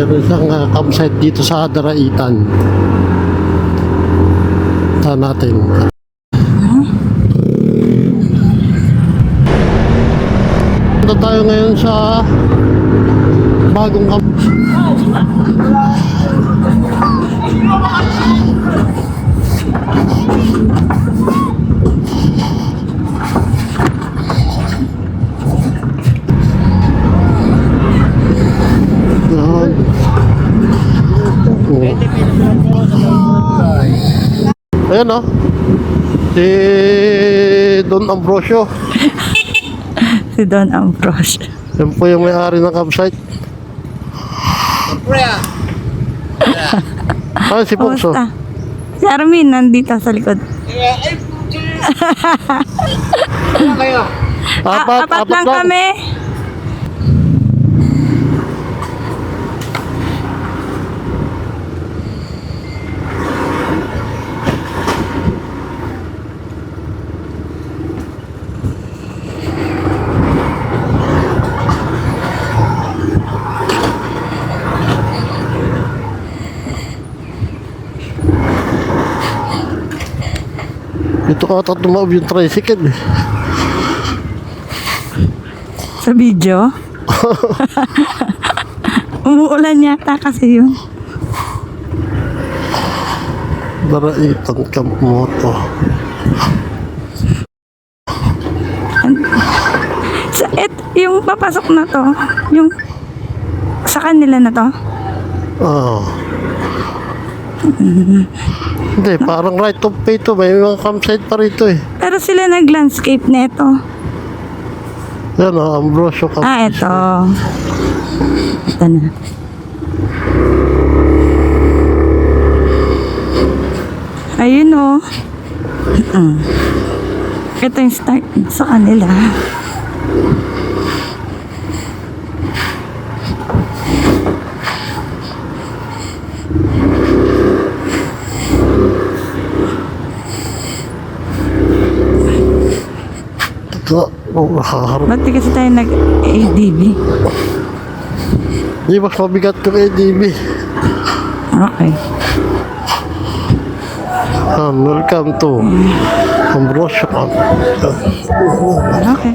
Meron siyang campsite dito sa Daraitan. Saan natin? Punta tayo ngayon sa bagong ayan o, si Don Ambrosio. Si Don Ambrosio. Yan po yung may-ari ng campsite. Ah, si Pugso. Kumusta? Si Armin nandito sa likod. Apat lang kami. Dito ka ata tumawag yung tricycle eh. Sa video. Umuulan yata kasi yun. Daraitan Camp Moto. Yung papasok na to, yung sa kanila na to. Ah. Hindi, parang right of way to. May mga campsite pa rito eh. Pero sila nag-landscape nito. Yan o, Ambrosio Campsite. Ah, ito. Ito na. Ayun o. Ito yung start sa kanila. Ito, harap. Ba't di kasi tayo nag-ADB? Di, mas mabigat yung ADB. Okay. Welcome to Ambrosio Campsite. Okay.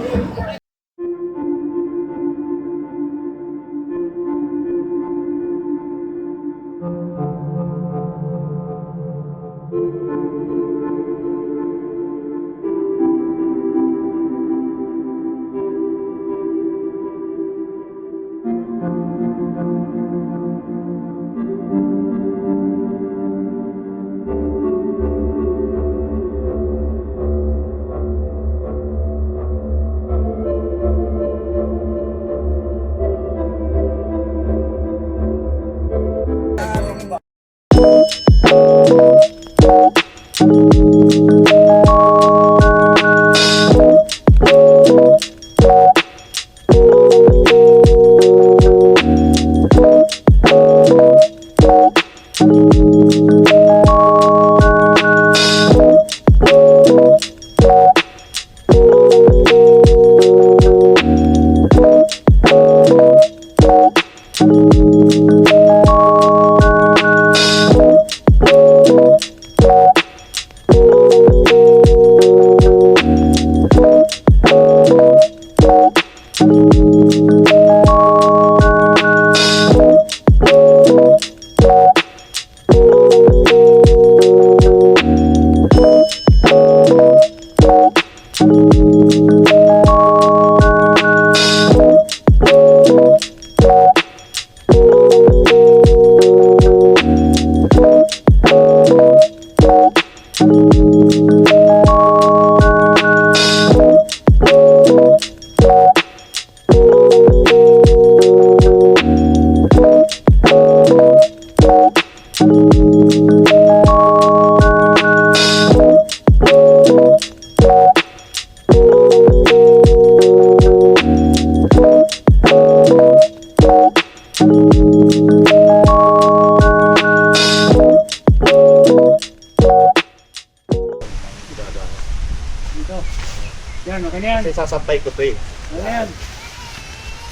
Yan, okay na yan. Kasi sasampay ko to eh. Ano yan?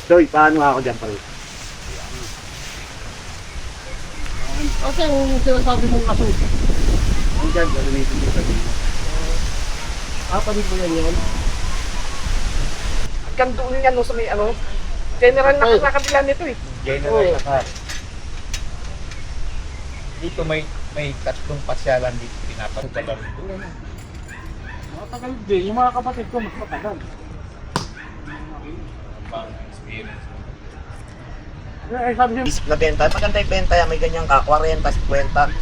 Doy, paano ako dyan pala? Kasi yung sinasabi mong aso. Ang dyan, gagamitin dito. Panig mo yan. Hanggang doon yan, no, sa may ano. General na Ay. kakabila nito eh. General na ka. Dito may tatlong pasyalan dito pinapagalan. Matagal din. Yung mga kapatid ko mas matagal. Pang experience. Eh, sabi niyo, Isip na benta. Maganda yung benta yan. May ganyan ka. 40, 50.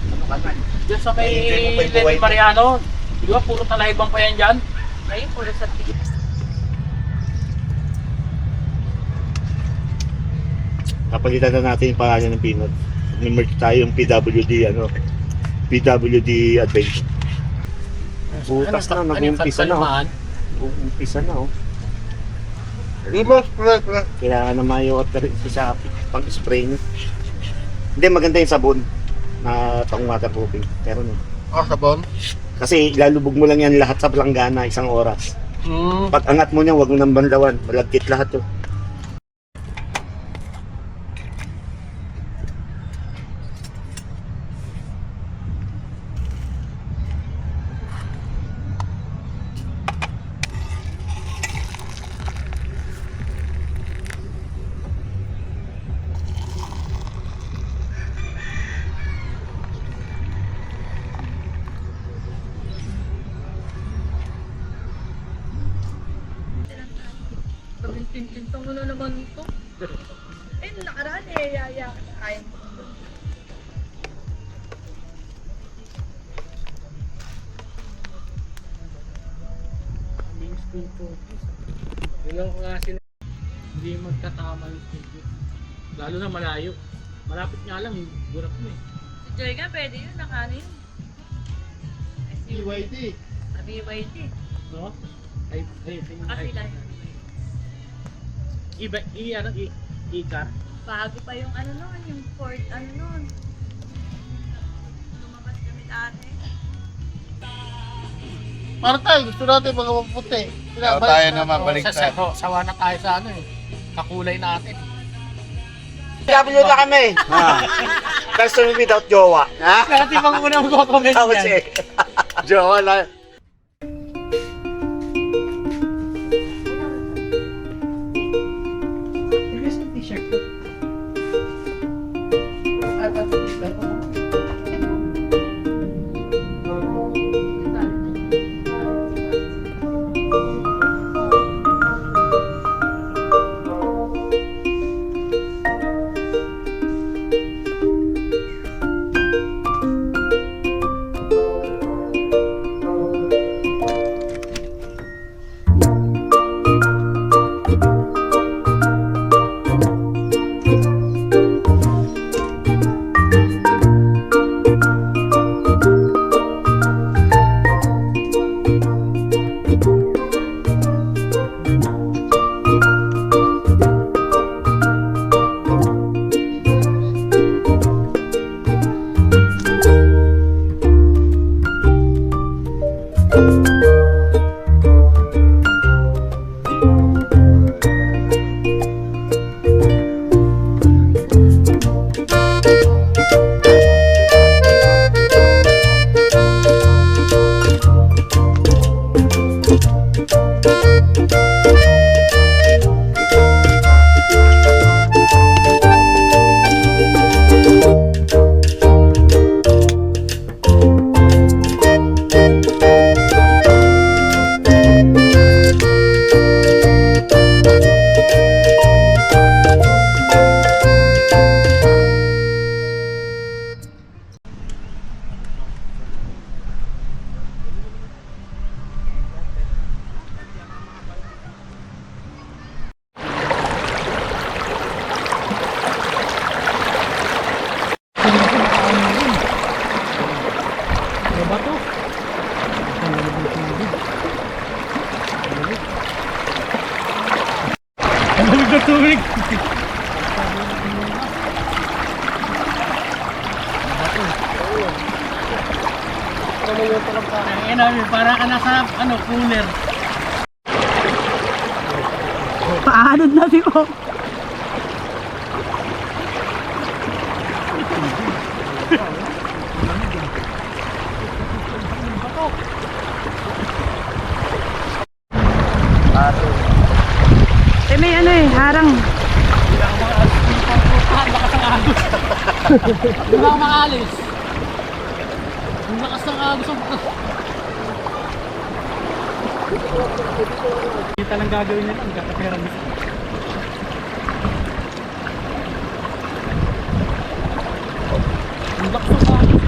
Ano ka na? dyan sa may Ay, hindi mo pa yung Lenny buhay. Mariano, di ba puro talahibang pa yan dyan? Ngayon, puro sa Kapalitan na natin yung pangalan ng Pinot. Merge tayo yung PWD, PWD Adventure. Butas na, nag-uumpisa na. Nag-uumpisa na, oh. Limos, Kailangan na may-order sa Shopee. Pang-spray nyo. Hindi, maganda yung sabon na pang waterproofing. Pero no. sabon. Kasi ilalubog mo lang yan lahat sa planggana, 1 oras. Pag angat mo niya, huwag mo nang banlawan. Malagkit lahat to. Tintintong mo na naman ito. Eh, nakaraan eh, yaya. Ay. Yung school focus. Yun lang nga sila. Hindi magkatama yung school. Lalo na malayo. Malapit nga lang, burap mo eh. Si Joy nga, pwede yun. Nakano yun. BYD. BYD. No? Ay, Nakasila. Iba, i-car. Bago pa yung ano nun, yung Ford, ano nun. Lumabas kami dati. Para tayo, gusto natin mga maputi. tayo naman, baliktad. Sawa na tayo sa ano eh. Kakulay natin. PW na kami! Customer without jowa. Ha? Dati bang unang comment Tapos yan? jowa lang. Tubig! Para ka nasa cooler. Paanod na si O. Harang. Hindi ako makaalis. Ang lakas ng agos ang Hindi talang gagawin nila. Ang kakapera nila. Ang lakas ng agos.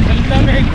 Ang lamig.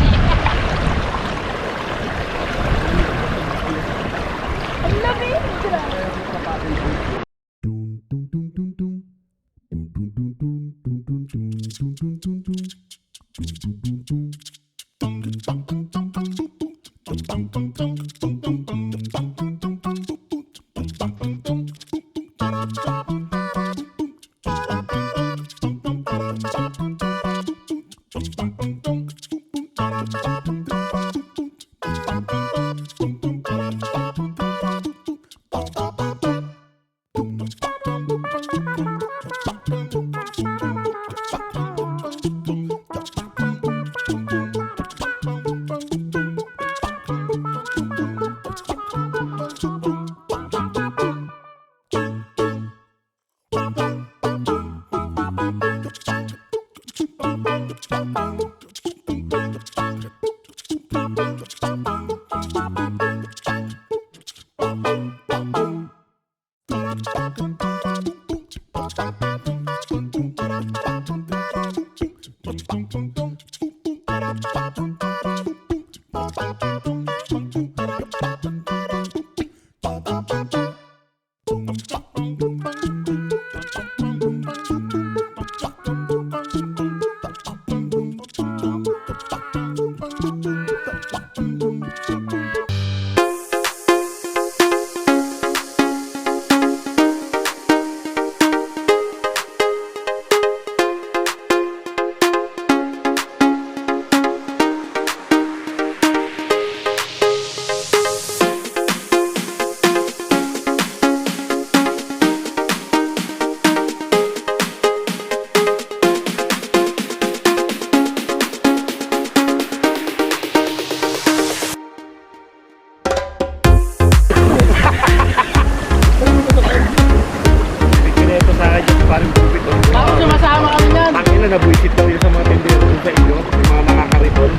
Pikineto sa akin yung parang bubit. Bakit sumasama kami yan? Tangin na nabuisit daw yun sa mga tindero dun sa inyo. Yung mga nakakariton.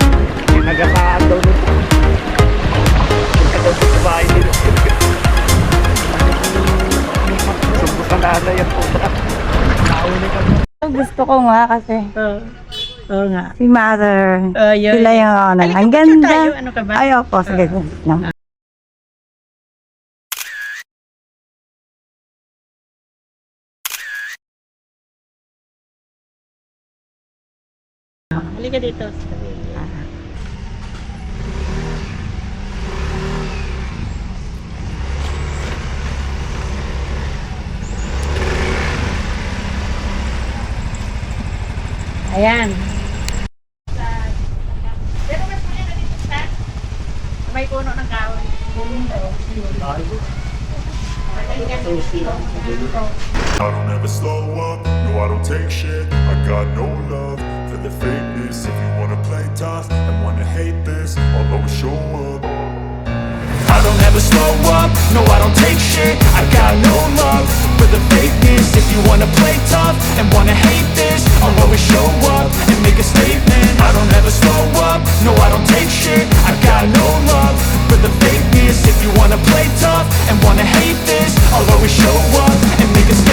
Ginagasaan daw nun. Punta daw sa bahay nila. Sumbos na nanay yan po. Gusto ko nga kasi. Oo nga. Si Mother. Yun. Sila yung ano. Halika, Ang picture ganda. tayo. Ano ka ba? Ay, opo. Sige. Halika dito. Ayan. Pero mas maganda dito sa may puno ng kahoy. I don't ever slow up, no I don't take shit. I got no love for the fakeness. If you wanna play tough and wanna hate this, I'll always show up. I don't ever slow up, no I don't take shit. I got no love for the fakeness. If you wanna play tough and wanna hate this, I'll always show up and make a statement.